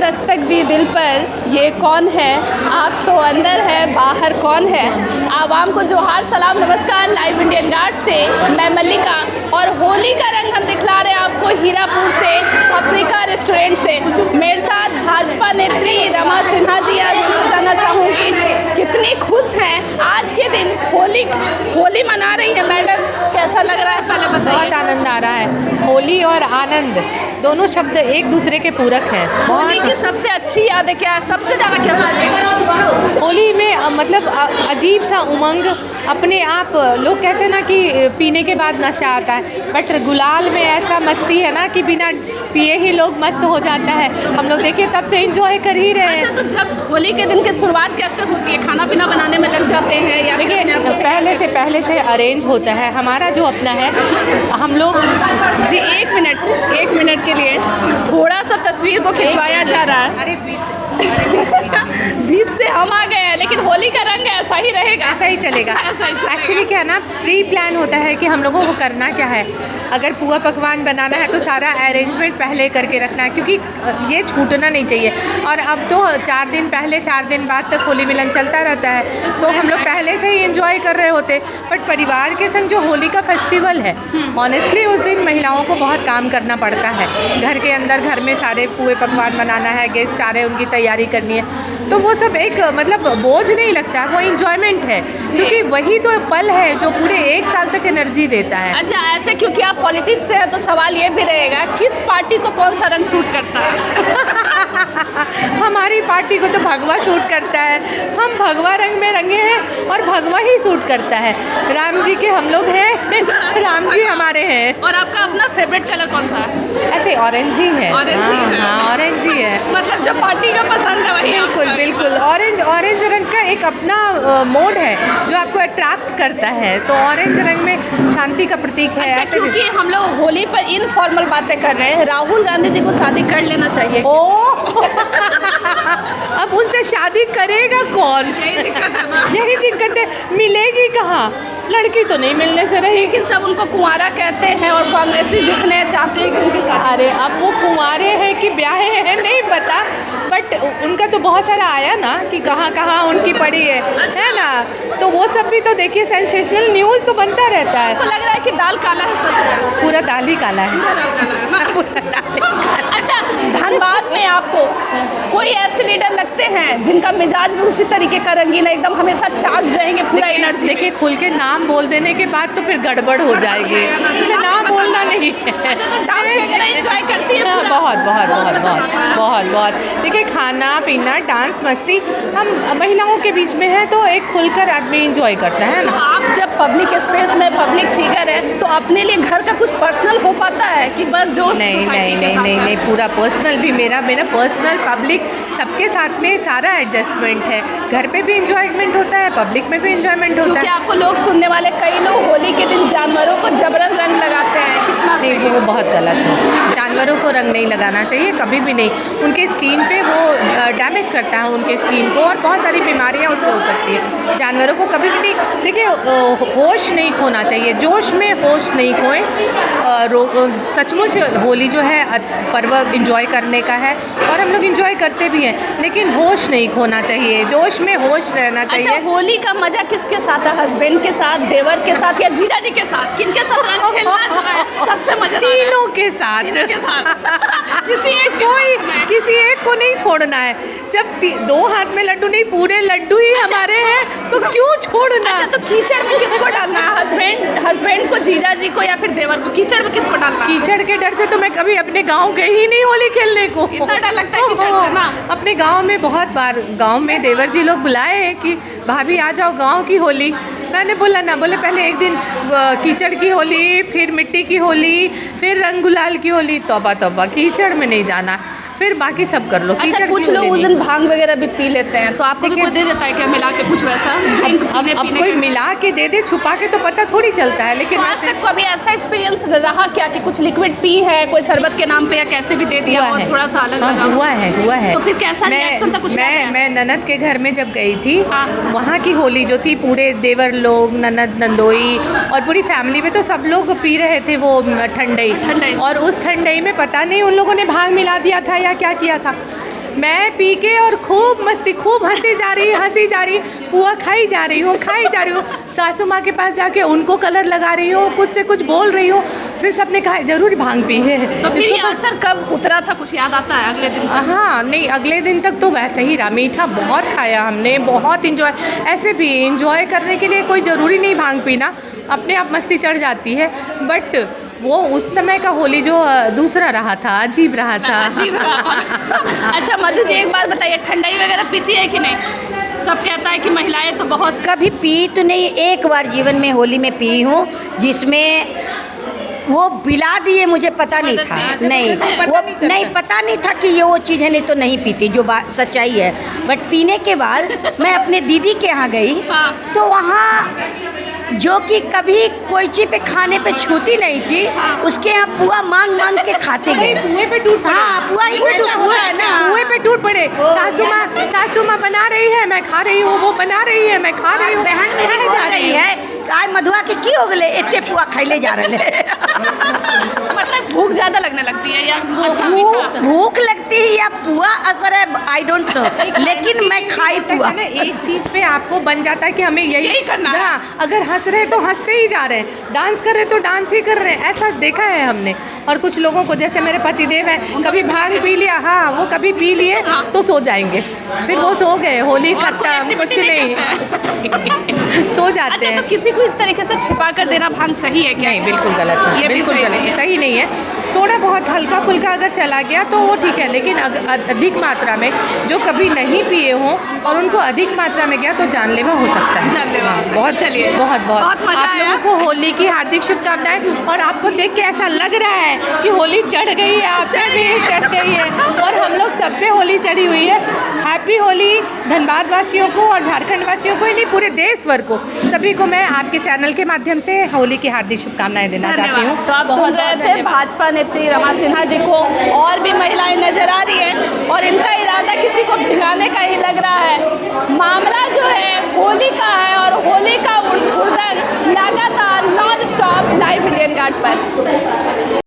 दस्तक दी दिल पर, ये कौन है? आप तो अंदर है, बाहर कौन है? आवाम को जोहार सलाम नमस्कार। लाइव इंडियन गार्ड से मैं मल्लिका, और होली का रंग हम दिखला रहे हैं आपको हीरापुर से, अफ्रीका रेस्टोरेंट से। मेरे साथ भाजपा नेत्री रमा सिन्हा जी। आज मैं जानना चाहूँगी कितनी खुश हैं आज के दिन, होली मना रही है मैडम, कैसा लग रहा है पहले बताइए। बहुत आनंद आ रहा है। होली और आनंद दोनों शब्द एक दूसरे के पूरक हैं। होली की सबसे अच्छी यादें क्या है, सबसे ज़्यादा क्या पसंद? होली में मतलब अजीब सा उमंग, अपने आप लोग कहते हैं ना कि पीने के बाद नशा आता है, बट गुलाल में ऐसा मस्ती है ना कि बिना पिए ही लोग मस्त हो जाता है। हम लोग देखिए तब से एंजॉय कर ही रहे हैं। अच्छा, तो जब होली के दिन की शुरुआत कैसे होती है? खाना पीना बनाने में लग जाते हैं या देखिए पहले से अरेंज होता है हमारा जो अपना है, हम लोग जी एक मिनट के लिए थोड़ा सा तस्वीर को खिंचवाया जा रहा है। अरे बीच से हम आ गए हैं, लेकिन होली का रंग ऐसा ही रहेगा, ऐसा ही चलेगा। एक्चुअली क्या है ना, प्री प्लान होता है कि हम लोगों को करना क्या है। अगर पुआ पकवान बनाना है तो सारा अरेंजमेंट पहले करके रखना है, क्योंकि ये छूटना नहीं चाहिए। और अब तो 4 दिन पहले 4 दिन बाद तक होली मिलन चलता रहता है, तो हम लोग पहले से ही एंजॉय कर रहे होते। बट परिवार के संग जो होली का फेस्टिवल है, ऑनेस्टली उस दिन महिलाओं को बहुत काम करना पड़ता है। घर के अंदर घर में सारे पुए पकवान बनाना है, गेस्ट आ रहे हैं उनकी तैयारी करनी है, तो वो सब एक मतलब बोझ नहीं लगता, वो इंजॉयमेंट है, क्योंकि वही तो पल है जो पूरे 1 साल तक एनर्जी देता है। अच्छा, ऐसे क्योंकि आप पॉलिटिक्स से हैं तो सवाल ये भी रहेगा, किस पार्टी को कौन सा रंग सूट करता है? हमारी पार्टी को तो भगवा सूट करता है। हम भगवा रंग में रंगे हैं और भगवा ही सूट करता है। राम जी के हम लोग हैं, राम जी हमारे हैं। और आपका अपना फेवरेट कलर कौन सा है? ऐसे ऑरेंज ही है। ऑरेंज ही है। मतलब जो पार्टी का पसंद है वही। बिल्कुल ऑरेंज रंग का एक अपना मोड है जो आपको अट्रैक्ट करता है, तो ऑरेंज रंग में शांति का प्रतीक है। अच्छा, ऐसे क्योंकि हम लोग होली पर इनफॉर्मल बातें कर रहे हैं, राहुल गांधी जी को शादी कर लेना चाहिए। अब उनसे शादी करेगा कौन? यही दिक्कत है, मिलेगी कहाँ? लड़की तो नहीं मिलने से रही। लेकिन सब उनको कुंवारा कहते हैं और कांग्रेसी जितने चाहते हैं कि उनके साथ। अरे अब वो कुंवारे हैं कि ब्याहे हैं नहीं पता, बट उनका तो बहुत सारा आया ना कि कहाँ उनकी पड़ी है ना, तो वो सब भी तो देखिए सेंसेशनल न्यूज़ तो बनता रहता है। तो लग रहा है कि दाल काला है, सच में पूरा दाल ही काला है। अच्छा, धनबाद में आपको कोई ऐसे लीडर लगते हैं जिनका मिजाज भी उसी तरीके का रंगीन है, एकदम हमेशा चार्ज रहेंगे पूरा एनर्जी? देखिए खुल के नाम बोल देने के बाद तो फिर गड़बड़ हो जाएगी, इसे नाम बोलना नहीं है। तो डांस वगैरह एंजॉय करती है? बहुत। देखिए खाना पीना डांस मस्ती हम महिलाओं के बीच में है, तो एक खुलकर आदमी एंजॉय करता है ना। तो आप जब पब्लिक स्पेस में पब्लिक फिगर है, तो अपने लिए घर का कुछ पर्सनल हो पाता है कि बस जो नहीं, पूरा पर्सनल भी मेरा पर्सनल पब्लिक सबके साथ में सारा एडजस्टमेंट है। घर पे भी एंजॉयमेंट होता है, पब्लिक में भी एंजॉयमेंट होता है। आपको लोग सुनने वाले कई लोग होली के दिन जानवरों को जबरन रंग लगाते हैं, कितना नहीं, वो बहुत गलत है। जानवरों को रंग नहीं लगाना चाहिए कभी भी नहीं, उनके स्किन पे वो डैमेज करता है उनके स्किन को, और बहुत सारी बीमारियां उससे हो सकती है। जानवरों को कभी भी नहीं, देखिए होश नहीं खोना चाहिए, जोश में होश नहीं खोएं। सचमुच होली जो है पर्व इंजॉय करने का है और हम लोग इंजॉय करते भी हैं, लेकिन होश नहीं खोना चाहिए, जोश में होश रहना चाहिए। अच्छा, होली का मजा किसके साथ है? हस्बैंड के साथ, देवर के साथ या जीजा जी के साथ? किनके साथ रंग खेलना जो है सबसे मजा? तीनों के साथ। किसी एक को नहीं छोड़ना है। जब 2 हाथ में लड्डू नहीं, पूरे लड्डू ही हमारे हैं, तो क्यों छोड़ना? अच्छा, तो कीचड़ में किसको डालना है? हस्बैंड को, जीजा जी को, या फिर देवर को? कीचड़ में किसको डालना है? कीचड़ के डर से तो मैं कभी अपने गांव गई ही नहीं होली खेलने को। इतना डर लगता है कीचड़ से ना? अपने गांव में बहुत बार, गांव में देवर जी लोग बुलाए कि भाभी आ जाओ गांव की होली, मैंने बोला ना, बोले पहले एक दिन कीचड़ की होली, फिर मिट्टी की होली, फिर रंग गुलाल की होली। तौबा कीचड़ में नहीं जाना, फिर बाकी सब कर लो। अच्छा, कुछ लोग उस दिन भांग वगैरह भी पी लेते हैं, तो आपको भी कोई दे देता है क्या मिला के कुछ वैसा? अब कोई मिला के दे दे, छुपा के तो पता थोड़ी चलता है। लेकिन आज तक कभी ऐसा एक्सपीरियंस रहा क्या कि कुछ लिक्विड पी है, कोई शरबत के नाम पे या कैसे भी दे दिया और थोड़ा सा अलग लगा? हुआ है। तो फिर कैसा रिएक्शन था? कुछ मैं ननद के घर में जब गई थी, वहाँ की होली जो थी, पूरे देवर लोग, ननद नंदोई और पूरी फैमिली में तो सब लोग पी रहे थे वो ठंडई, और उस ठंडई में पता नहीं उन लोगों ने भांग मिला दिया था या क्या किया था। मैं पी के और खूब मस्ती, खूब हंसी जा रही, पुआ खाई जा रही हूँ। सासू माँ के पास जाके उनको कलर लगा रही हूँ, कुछ से कुछ बोल रही हूँ। फिर सबने कहा जरूर भांग पी है। तो फिर ये असर कब उतरा था, कुछ याद आता है अगले दिन? हाँ नहीं, अगले दिन तक तो वैसे ही रहा। मीठा बहुत खाया हमने, बहुत इंजॉय। ऐसे भी इंजॉय करने के लिए कोई ज़रूरी नहीं भांग पीना, अपने आप मस्ती चढ़ जाती है। बट वो उस समय का होली जो दूसरा रहा था, अजीब रहा था। अच्छा मधु जी, एक बात बताइए, ठंडाई वगैरह पीती है कि नहीं? सब कहता है कि महिलाएं तो बहुत। कभी पी तो नहीं, एक बार जीवन में होली में पी हूँ, जिसमें वो पिला दिए, मुझे पता नहीं था। नहीं, वो नहीं पता नहीं था कि ये वो चीज़ है, नहीं तो नहीं पीती, जो बात सच्चाई है। बट पीने के बाद मैं अपने दीदी के यहाँ गई, तो वहाँ जो कि कभी कोई चीज़ पे खाने पे छूती नहीं थी, उसके यहाँ पुआ मांग मांग के खाते गए। पुए पे टूट पड़े। हाँ, पुआ ही पे टूट हुआ है ना, पुए पे टूट पड़े। सासू माँ बना रही है, मैं खा रही हूँ, वो बना रही है, मैं खा रही हूँ। बहन मेरी जा रही है, काय मधुआ के की हो गए, इतने पुआ खैले जा रहे। मतलब भूख ज़्यादा लगने लगती है या अच्छा मीठा? भूख लगती है या पुआ असर है, आई डोंट नो, लेकिन मैं खाई पुआ। एक चीज़ पे आपको बन जाता है कि हमें यही करना है। हाँ, अगर हंस रहे तो हंसते ही जा रहे हैं, डांस कर रहे तो डांस ही कर रहे हैं, ऐसा देखा है हमने। और कुछ लोगों को, जैसे मेरे पतिदेव हैं, कभी भांग पी लिया, हाँ वो कभी पी लिए तो सो जाएंगे, फिर वो सो गए, होली खत्म, कुछ नहीं, सो जाते अच्छा, हैं। तो किसी को इस तरीके से छिपा कर देना भांग सही है क्या? नहीं, बिल्कुल गलत है, ये भी बिल्कुल सही गलत नहीं है, है। सही नहीं है। थोड़ा बहुत हल्का फुल्का अगर चला गया तो वो ठीक है, लेकिन अधिक मात्रा में, जो कभी नहीं पिए हों और उनको अधिक मात्रा में गया तो जानलेवा हो सकता है। जानलेवा हो सकता है। बहुत, चलिए, बहुत बहुत मजा आप आया। लोगों को होली की हार्दिक शुभकामनाएं। और आपको देख के ऐसा लग रहा है कि होली चढ़ गई है, आप पे भी चढ़ गई है, और हम लोग सब पे होली चढ़ी हुई है। हैप्पी होली धनबाद वासियों को और झारखंड वासियों को ही नहीं, पूरे देश भर को, सभी को मैं आपके चैनल के माध्यम से होली की हार्दिक शुभकामनाएं देना चाहती हूँ। तो आप सुन रहे थे भाजपा नेत्री रमा सिन्हा जी को, और भी महिलाएं नजर आ रही है, और इनका इरादा किसी को भिगाने का ही लग रहा है। मामला जो है होली का है, और होली का उड़न लगातार non stop live Indian guard पर।